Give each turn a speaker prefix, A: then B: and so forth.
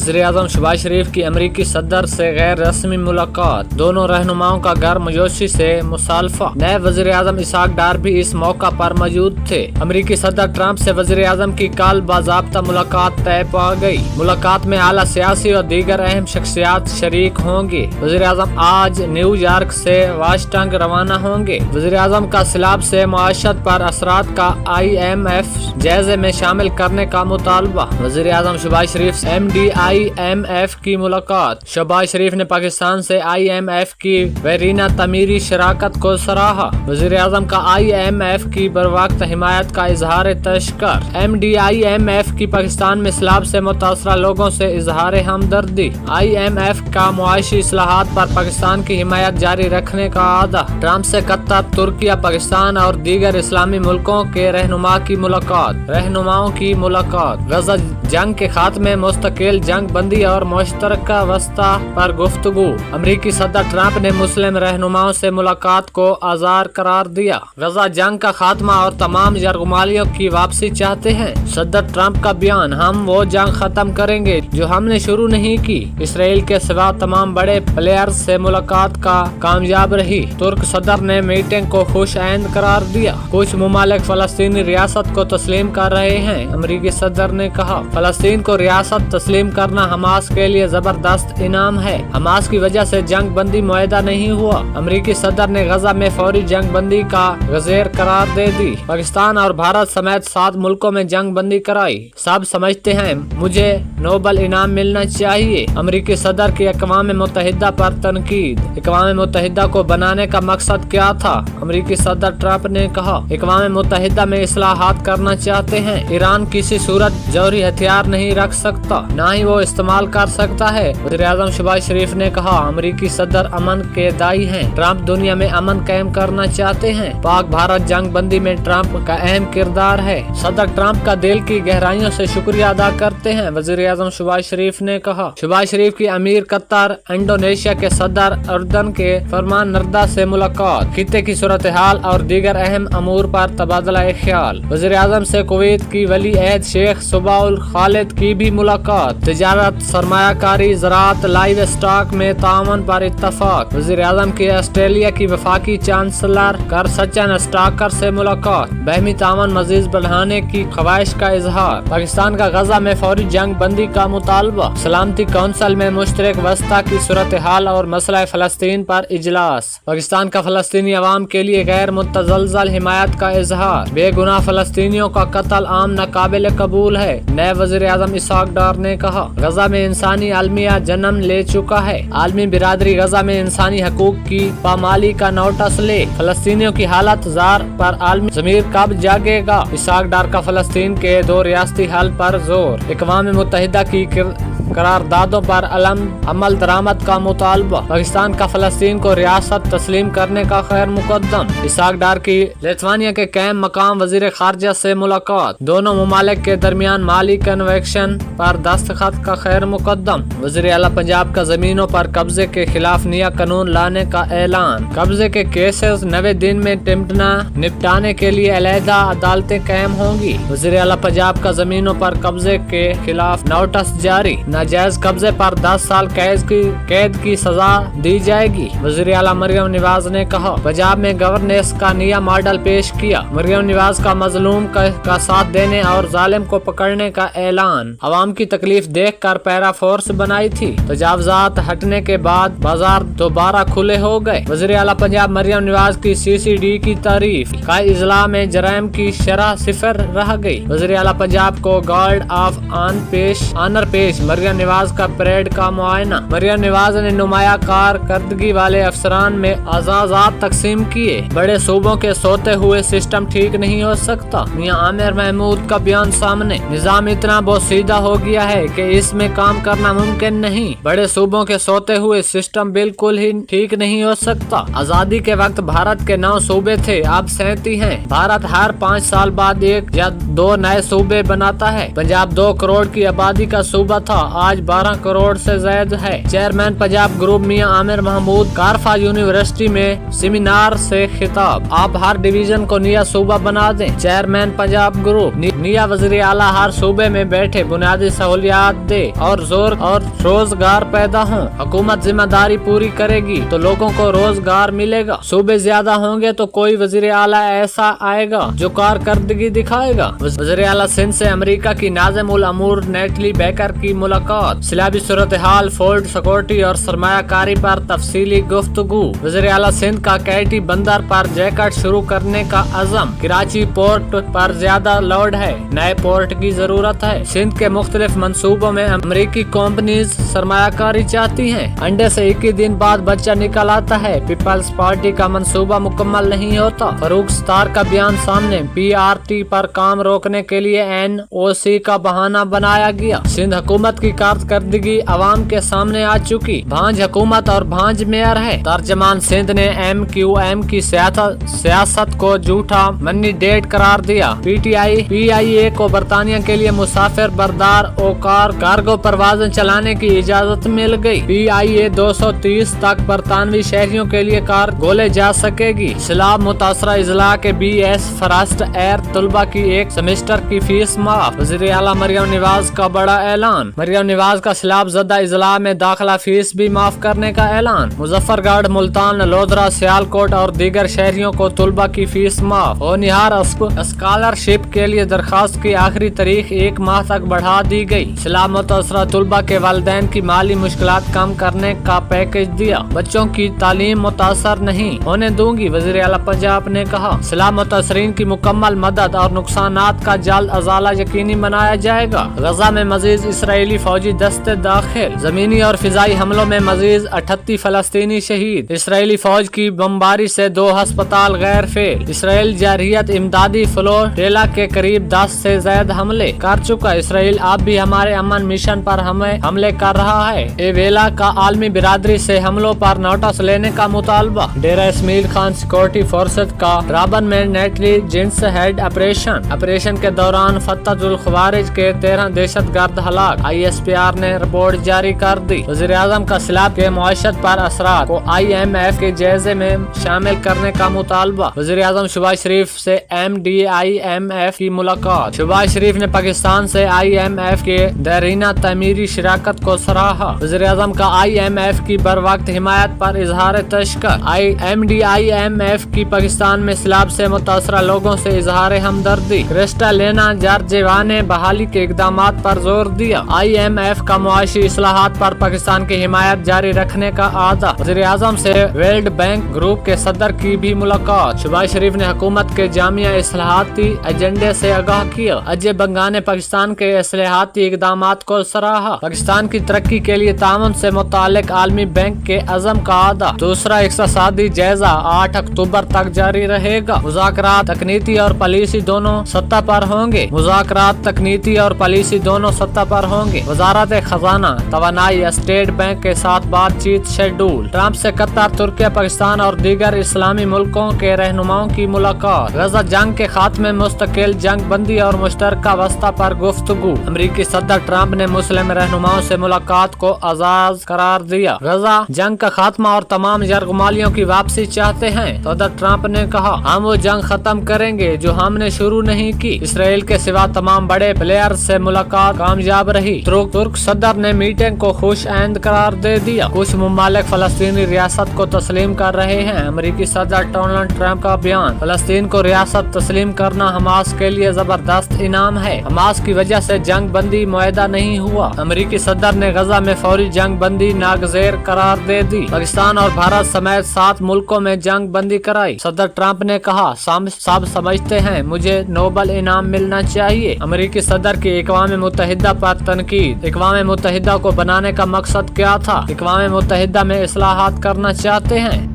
A: वज़ीर-ए-आज़म शहबाज शरीफ की अमरीकी सदर से गैर रस्मी मुलाकात, दोनों रहनुमाओं का गर्मजोशी से मुसालफा। नए वज़ीर-ए-आज़म इसहाक डार भी इस मौका पर मौजूद थे। अमरीकी सदर ट्रंप से वज़ीर-ए-आज़म की कल बाज़ाब्ता मुलाकात तय पा गई। मुलाकात में आला सियासी और दीगर अहम शख्सियात शरीक होंगे। वज़ीर-ए-आज़म आज न्यूयॉर्क से वाशिंगटन रवाना होंगे। वज़ीर-ए-आज़म का सैलाब से मईशत पर असरात का IMF जायजे में शामिल करने का मुतालबा। वज़ीर-ए-आज़म शहबाज शरीफ से MDIMF की मुलाकात। शहबाज शरीफ ने पाकिस्तान से IMF की वरीना तमीरी शराकत को सराहा। वज़ीर-ए-आज़म का IMF की बरवक्त हिमायत का इजहार तशक्कर। MDIMF की पाकिस्तान में सैलाब से मुतासरा लोगों से इजहार हमदर्दी। IMF का मुआशी इस्लाहात पर पाकिस्तान की हिमायत जारी रखने का आदा। ट्रंप से कतर, तुर्किया, पाकिस्तान और दीगर इस्लामी मुल्कों के रहनुमाओं की मुलाकात। गजा जंग के खात्मे, मुस्तकिल जंग बंदी और मुश्तरका वस्ता पर गुफ्तगू। अमरीकी सदर ट्रंप ने मुस्लिम रहनुमाओं से मुलाकात को आज़ार करार दिया। गजा जंग का खात्मा और तमाम यरगमालियों की वापसी चाहते हैं। सदर ट्रंप का बयान, हम वो जंग खत्म करेंगे जो हमने शुरू नहीं की। इसराइल के सिवा तमाम बड़े प्लेयर्स से मुलाकात का कामयाब रही। तुर्क सदर ने मीटिंग को खुश आइंद करार दिया। कुछ मुमालिक फलस्तीनी रियासत को तस्लीम कर रहे हैं। अमरीकी सदर ने कहा, फलस्तीन को रियासत तस्लीम करना हमास के लिए जबरदस्त इनाम है। हमास की वजह से जंग बंदी मुआहदा नहीं हुआ। अमरीकी सदर ने गजा में फौरी जंग बंदी का गज़ेर करार दे दी। पाकिस्तान और भारत समेत 7 मुल्कों में जंग बंदी कराई। सब समझते हैं मुझे नोबल इनाम मिलना चाहिए। अमरीकी सदर की अक़वाम मुत्तहिदा पर तनकीद। अक़वाम मुत्तहिदा को बनाने का मकसद क्या था? अमरीकी सदर ट्रंप ने कहा, अक़वाम मुत्तहिदा में इस्लाहात करना चाहते हैं। ईरान किसी सूरत जौहरी हथियार नहीं रख सकता, न ही वो इस्तेमाल कर सकता है। वज़ीर-ए-आज़म शहबाज शरीफ ने कहा, अमरीकी सदर अमन के दाई हैं। ट्रंप दुनिया में अमन कायम करना चाहते हैं। पाक भारत जंग बंदी में ट्रंप का अहम किरदार है। सदर ट्रंप का दिल की गहराइयों से शुक्रिया अदा करते हैं। वज़ीर-ए-आज़म शहबाज शरीफ ने कहा। शहबाज शरीफ की अमीर कतर, इंडोनेशिया के सदर अर्दन के फरमानरदा से मुलाकात। खित्ते की सूरत हाल और दीगर अहम अमूर पर तबादला ख्याल। वज़ीर-ए-आज़म से कुवैत की वली अहद शेख सुबाउल खालिद की भी मुलाकात। तिजारत, सरमायाकारी, ज़राअत, लाइव स्टॉक में तावन पर इत्तफाक। वज़ीर-ए-आज़म की ऑस्ट्रेलिया की वफाकी चांसलर करसचन स्टाकर से मुलाकात। बहमी तावन मज़ीद बढ़ाने की ख्वाहिश का इजहार। पाकिस्तान का गजा में फौरी जंग बंदी का मुतालबा। सलामती कौंसिल में मुश्तरक वस्ता की सूरत हाल और मसला फ़लस्तीन पर इजलास। पाकिस्तान का फ़लस्तीनी अवाम के लिए गैर मुतज़लज़ल हिमायत का इजहार। बेगुनाह फ़लस्तीनियों का कत्ल आम नाकाबिल कबूल है। नए वज़ीर-ए-आज़म इसहाक डार ने कहा, गजा में इंसानी आलमिया जन्म ले चुका है। आलमी बिरादरी गजा में इंसानी हकूक की पामाली का नोटिस ले। फ़लस्तीनियों की हालत जार पर आलमी ज़मीर कब जागेगा? इसहाक डार का फ़लस्तीन के 2 रियासती हल पर जोर। अक़वाम मुत्तहिदा की करारदादों पर अमल दरामद का मुतालबा। पाकिस्तान का फ़लस्तीन को रियासत तस्लीम करने का खैर मुकद्दम। इसहाक डार की लिथुआनिया के कायम मकाम वज़ीर ख़ारजा से मुलाकात। दोनों मुमालिक के दरमियान माली कन्वेंशन पर दस्तखत का खैर मुकद्दम। वज़ीर आला पंजाब का ज़मीनों पर कब्जे के खिलाफ नया कानून लाने का ऐलान। कब्जे के केसेस 90 दिन में निपटाने के लिए अलहदा अदालतें कायम होंगी। वज़ीर आला पंजाब का ज़मीनों पर कब्जे के खिलाफ नोटिस जारी। नाजायज कब्जे पर 10 साल कैद की सजा दी जाएगी। वज़ीर आला मरियम नवाज ने कहा, पंजाब में गवर्नेंस का नया मॉडल पेश किया। मरियम नवाज का मजलूम का साथ देने और जालिम को पकड़ने का ऐलान। आवाम की तकलीफ देख कर पैरा फोर्स बनाई थी। तजावजात हटने के बाद बाजार दोबारा खुले हो गए। वज़ीर आला पंजाब मरियम नवाज की CCD की तारीफ। कई इजला में जराइम की शरह 0 रह गई। वज़ीर आला पंजाब को गार्ड ऑफ ऑनर पेश। मरियम नवाज का परेड का मुआयना। मरियम नवाज ने नुमाया कारकर्दगी वाले अफसरान में एजाज़ात तकसीम किए। बड़े सूबों के सोते हुए सिस्टम ठीक नहीं हो सकता। मियां आमिर महमूद का बयान सामने। निजाम इतना बोसीदा हो गया है कि इसमें काम करना मुमकिन नहीं। बड़े सूबों के सोते हुए सिस्टम बिल्कुल ही ठीक नहीं हो सकता। आजादी के वक्त भारत के 9 सूबे थे, अब 37 हैं। भारत हर 5 साल बाद 1 या 2 नए सूबे बनाता है। पंजाब 2 करोड़ की आबादी का सूबा था, آج 12 کروڑ سے زائد ہے۔ چیئرمین پنجاب گروپ میاں عامر محمود کارفا یونیورسٹی میں سیمینار سے خطاب۔ آپ ہر ڈویژن کو نیا صوبہ بنا دیں۔ چیئرمین پنجاب گروپ نیا وزیر اعلیٰ ہر صوبے میں بیٹھے بنیادی سہولیات دے اور روزگار پیدا ہوں۔ حکومت ذمہ داری پوری کرے گی تو لوگوں کو روزگار ملے گا۔ صوبے زیادہ ہوں گے تو کوئی وزیر اعلیٰ ایسا آئے گا جو کارکردگی دکھائے گا۔ وزیر اعلیٰ سندھ سے امریکہ کی ناظم الامور نیٹلی بیکر کی ملاقات۔ سیلابی صورتحال، فوڈ سیکورٹی اور سرمایہ کاری پر تفصیلی گفتگو۔ وزیر اعلیٰ سندھ کا کیٹی بندر پر جیکٹ شروع کرنے کا عزم۔ کراچی پورٹ پر زیادہ لوڈ ہے، نئے پورٹ کی ضرورت ہے۔ سندھ کے مختلف منصوبوں میں امریکی کمپنیز سرمایہ کاری چاہتی ہیں۔ انڈے سے 21 دن بعد بچہ نکل آتا ہے، پیپلز پارٹی کا منصوبہ مکمل نہیں ہوتا۔ فاروق ستار کا بیان سامنے۔ PRT پر کام روکنے کے لیے NOC کا بہانہ بنایا گیا۔ سندھ حکومت کی کارکردگی عوام کے سامنے آ چکی۔ بھانج حکومت اور بھانج میئر ہے۔ ترجمان سندھ نے MQM کی سیاست کو جھوٹا منی ڈیٹ قرار دیا۔ PIA کو برطانیہ کے لیے مسافر بردار اوقار کارگو پروازیں چلانے کی اجازت مل گئی۔ PIA 230 تک برطانوی شہریوں کے لیے کار گولے جا سکے گی۔ سیلاب متاثرہ اضلاع کے BS فرسٹ ایئر طلبہ کی ایک سیمسٹر کی فیس معاف۔ وزیر اعلیٰ مریم نواز کا بڑا اعلان۔ مریم نواز کا سیلاب زدہ اضلاع میں داخلہ فیس بھی معاف کرنے کا اعلان۔ مظفر گڑھ، ملتان، لودھرا، سیالکوٹ اور دیگر شہریوں کو طلبہ کی فیس معاف۔ ہونہار اسکالرشپ کے لیے درخواست کی آخری تاریخ 1 ماہ تک بڑھا دی گئی۔ سیلاب متاثرہ طلبہ کے والدین کی مالی مشکلات کم کرنے کا پیکج دیا۔ بچوں کی تعلیم متاثر نہیں ہونے دوں گی، وزیر اعلیٰ پنجاب نے کہا۔ سیلاب متاثرین کی مکمل مدد اور نقصانات کا جلد ازالہ یقینی بنایا جائے گا۔ غزہ میں مزید اسرائیلی فوجی دستے داخل۔ زمینی اور فضائی حملوں میں مزید 38 فلسطینی شہید۔ اسرائیلی فوج کی بمباری سے 2 ہسپتال غیر فعال۔ اسرائیل جارحیت امدادی فلوٹیلا کے قریب 10 سے زائد حملے کر چکا۔ اسرائیل اب بھی ہمارے امن مشن پر حملے کر رہا ہے۔ ویلا کا عالمی برادری سے حملوں پر نوٹس لینے کا مطالبہ۔ ڈیرہ اسماعیل خان سیکورٹی فورسز کا رابن میں نیٹلی جنس ہیڈ آپریشن کے دوران فتح الخوارج کے 13 دہشت گرد ہلاک۔ ISPR نے رپورٹ جاری کر دی۔ وزیر اعظم کا سیلاب کے معیشت پر اثرات کو IMF کے جائزے میں شامل کرنے کا مطالبہ۔ وزیر اعظم شہباز شریف سے MDIMF کی ملاقات۔ شہباز شریف نے پاکستان سے IMF کے دیرینہ تعمیری شراکت کو سراہا۔ وزیر اعظم کا IMF کی بر وقت حمایت پر اظہار تشکر۔ MDIMF کی پاکستان میں سیلاب سے متاثرہ لوگوں سے اظہار ہمدردی۔ کرسٹالینا جارجیوا نے بحالی کے اقدامات پر زور دیا۔ IMF کا معاشی اصلاحات پر پاکستان کی حمایت جاری رکھنے کا اعادہ۔ وزیر اعظم سے ورلڈ بینک گروپ کے صدر کی بھی ملاقات۔ شہباز شریف نے حکومت کے جامع اصلاحاتی ایجنڈے سے آگاہ کیا۔ اجے بنگا نے پاکستان کے اصلاحاتی اقدامات کو سراہا۔ پاکستان کی ترقی کے لیے تعاون سے متعلق عالمی بینک کے عزم کا اعادہ۔ دوسرا اقتصادی جائزہ 8 اکتوبر تک جاری رہے گا۔ مذاکرات تکنیکی اور پالیسی دونوں سطح پر ہوں گے۔ وزارت خزانہ توانائی اسٹیٹ بینک کے ساتھ بات چیت شیڈول۔ ٹرمپ سے قطر، ترکیہ، پاکستان اور دیگر اسلامی ملکوں کے رہنماؤں کی ملاقات۔ غزہ جنگ کے خاتمے، مستقل جنگ بندی اور مشترکہ وسطی پر گفتگو۔ امریکی صدر ٹرمپ نے مسلم رہنماؤں سے ملاقات کو اعزاز قرار دیا۔ غزہ جنگ کا خاتمہ اور تمام یرغمالیوں کی واپسی چاہتے ہیں۔ صدر ٹرمپ نے کہا، ہم وہ جنگ ختم کریں گے جو ہم نے شروع نہیں کی۔ اسرائیل کے سوا تمام بڑے پلیئر سے ملاقات کامیاب رہی۔ ترک صدر نے میٹنگ کو خوش آئند قرار دے دیا۔ کچھ ممالک فلسطینی ریاست کو تسلیم کر رہے ہیں۔ امریکی صدر ڈونلڈ ٹرمپ کا بیان۔ فلسطین کو ریاست تسلیم کرنا حماس کے لیے زبردست انعام ہے۔ حماس کی وجہ سے جنگ بندی معاہدہ نہیں ہوا۔ امریکی صدر نے غزہ میں فوری جنگ بندی ناگزیر قرار دے دی۔ پاکستان اور بھارت سمیت 7 ملکوں میں جنگ بندی کرائی۔ صدر ٹرمپ نے کہا، سب سمجھتے ہیں مجھے نوبل انعام ملنا چاہیے۔ امریکی صدر کی اقوام متحدہ پر تنقید۔ اقوام متحدہ کو بنانے کا مقصد کیا تھا؟ اقوام متحدہ میں اصلاحات کرنا چاہتے ہیں۔